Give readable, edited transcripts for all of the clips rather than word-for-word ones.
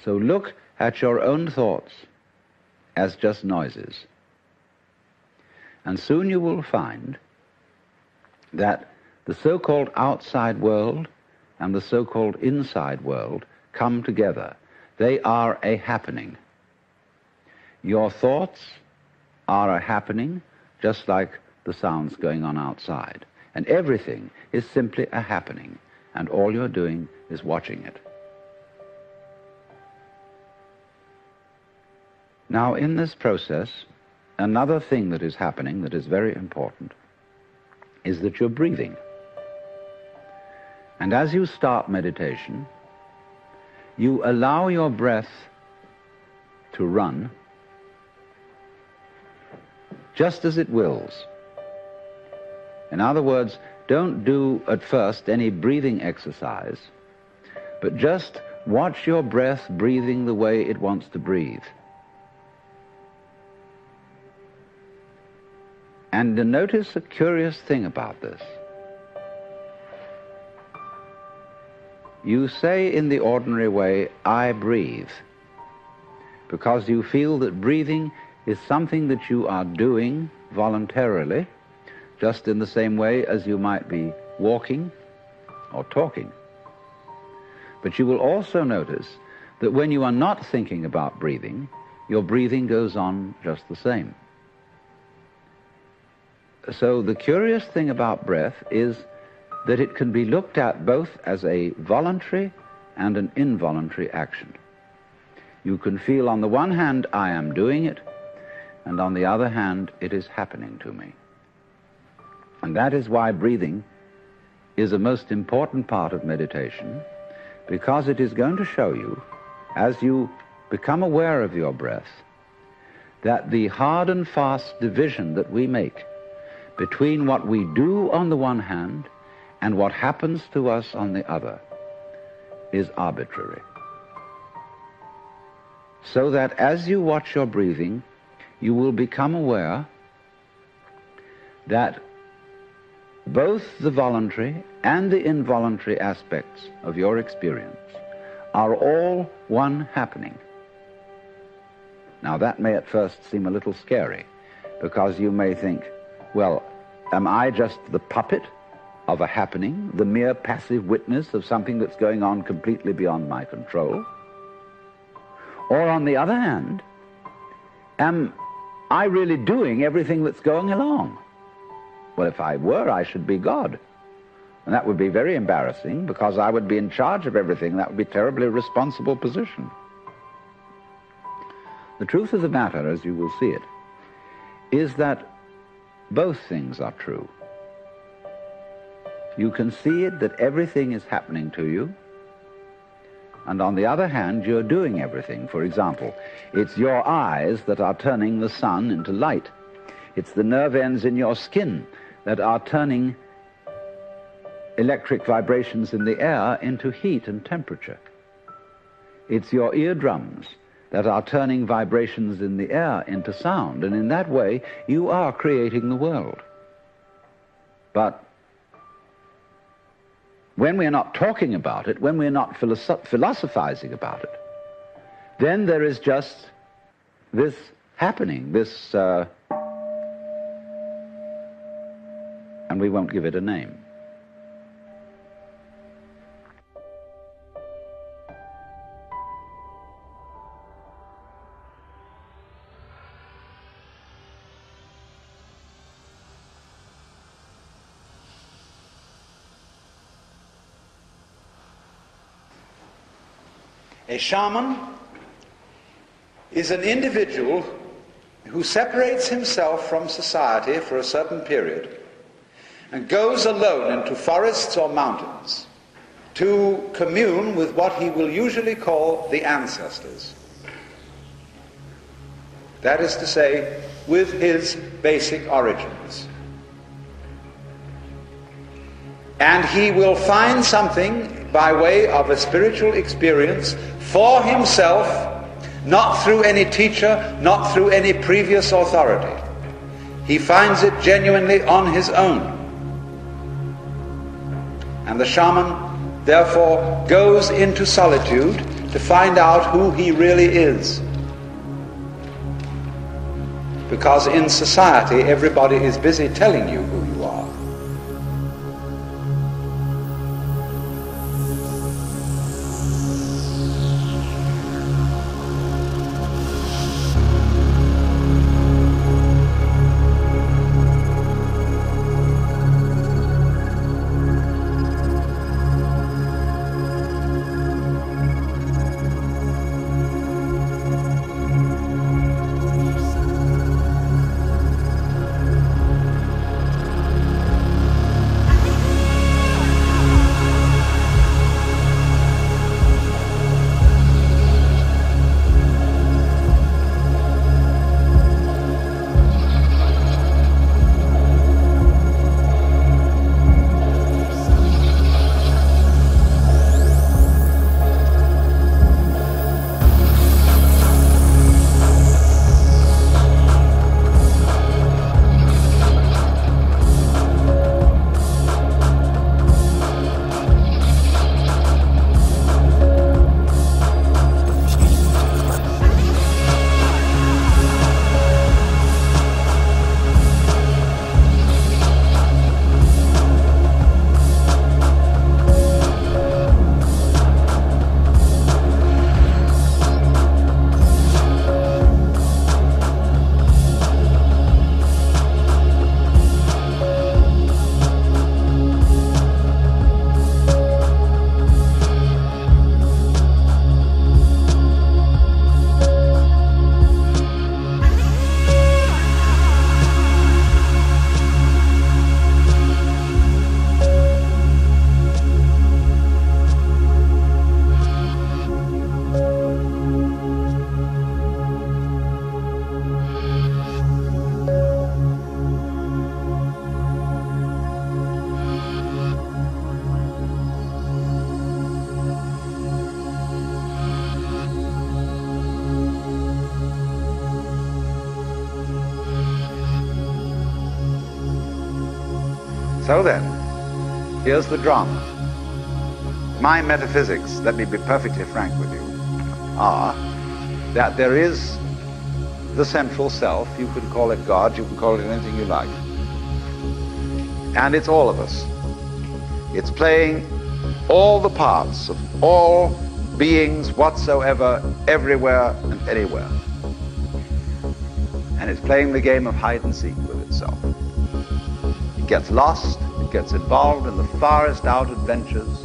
So look at your own thoughts as just noises. And soon you will find that the so-called outside world and the so-called inside world come together. They are a happening. Your thoughts are a happening, just like the sounds going on outside. And everything is simply a happening, and all you're doing is watching it. Now, in this process, another thing that is happening that is very important is that you're breathing. And as you start meditation, you allow your breath to run just as it wills. In other words, don't do at first any breathing exercise, but just watch your breath breathing the way it wants to breathe. And notice a curious thing about this. You say in the ordinary way, I breathe, because you feel that breathing is something that you are doing voluntarily, just in the same way as you might be walking or talking. But you will also notice that when you are not thinking about breathing, your breathing goes on just the same. So the curious thing about breath is that it can be looked at both as a voluntary and an involuntary action. You can feel on the one hand, I am doing it, and on the other hand, it is happening to me. And that is why breathing is a most important part of meditation, because it is going to show you, as you become aware of your breath, that the hard and fast division that we make between what we do on the one hand and what happens to us on the other is arbitrary. So that as you watch your breathing, you will become aware that both the voluntary and the involuntary aspects of your experience are all one happening. Now that may at first seem a little scary, because you may think, well, am I just the puppet of a happening, the mere passive witness of something that's going on completely beyond my control? Or on the other hand, am I really doing everything that's going along? Well, if I were, I should be God. And that would be very embarrassing, because I would be in charge of everything. That would be a terribly responsible position. The truth of the matter, as you will see it, is that both things are true. You can see it that everything is happening to you, and on the other hand, you're doing everything. For example, it's your eyes that are turning the sun into light. It's the nerve ends in your skin that are turning electric vibrations in the air into heat and temperature. It's your eardrums that are turning vibrations in the air into sound, and in that way you are creating the world. But when we're not talking about it, when we're not philosophizing about it, then there is just this happening, this, and we won't give it a name. A shaman is an individual who separates himself from society for a certain period and goes alone into forests or mountains to commune with what he will usually call the ancestors. That is to say, with his basic origins. And he will find something by way of a spiritual experience for himself, not through any teacher, not through any previous authority. He finds it genuinely on his own. And the shaman, therefore, goes into solitude to find out who he really is. Because in society, everybody is busy telling you who you are. So then, here's the drama. My metaphysics, let me be perfectly frank with you, are that there is the central self. You can call it God, you can call it anything you like. And it's all of us. It's playing all the parts of all beings whatsoever, everywhere and anywhere. And it's playing the game of hide and seek with itself. It gets lost, it gets involved in the farthest out adventures,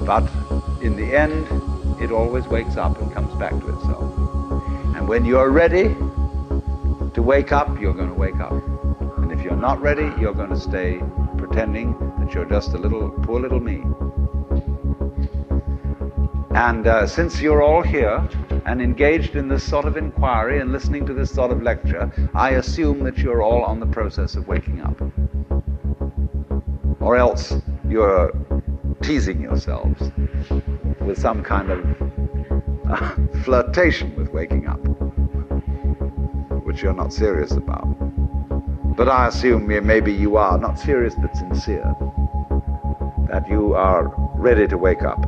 but in the end, it always wakes up and comes back to itself. And when you're ready to wake up, you're going to wake up. And if you're not ready, you're going to stay pretending that you're just a little, poor little me. And since you're all here and engaged in this sort of inquiry and listening to this sort of lecture, I assume that you're all on the process of waking up. Or else you're teasing yourselves with some kind of flirtation with waking up, which you're not serious about. But I assume maybe you are, not serious but sincere, that you are ready to wake up.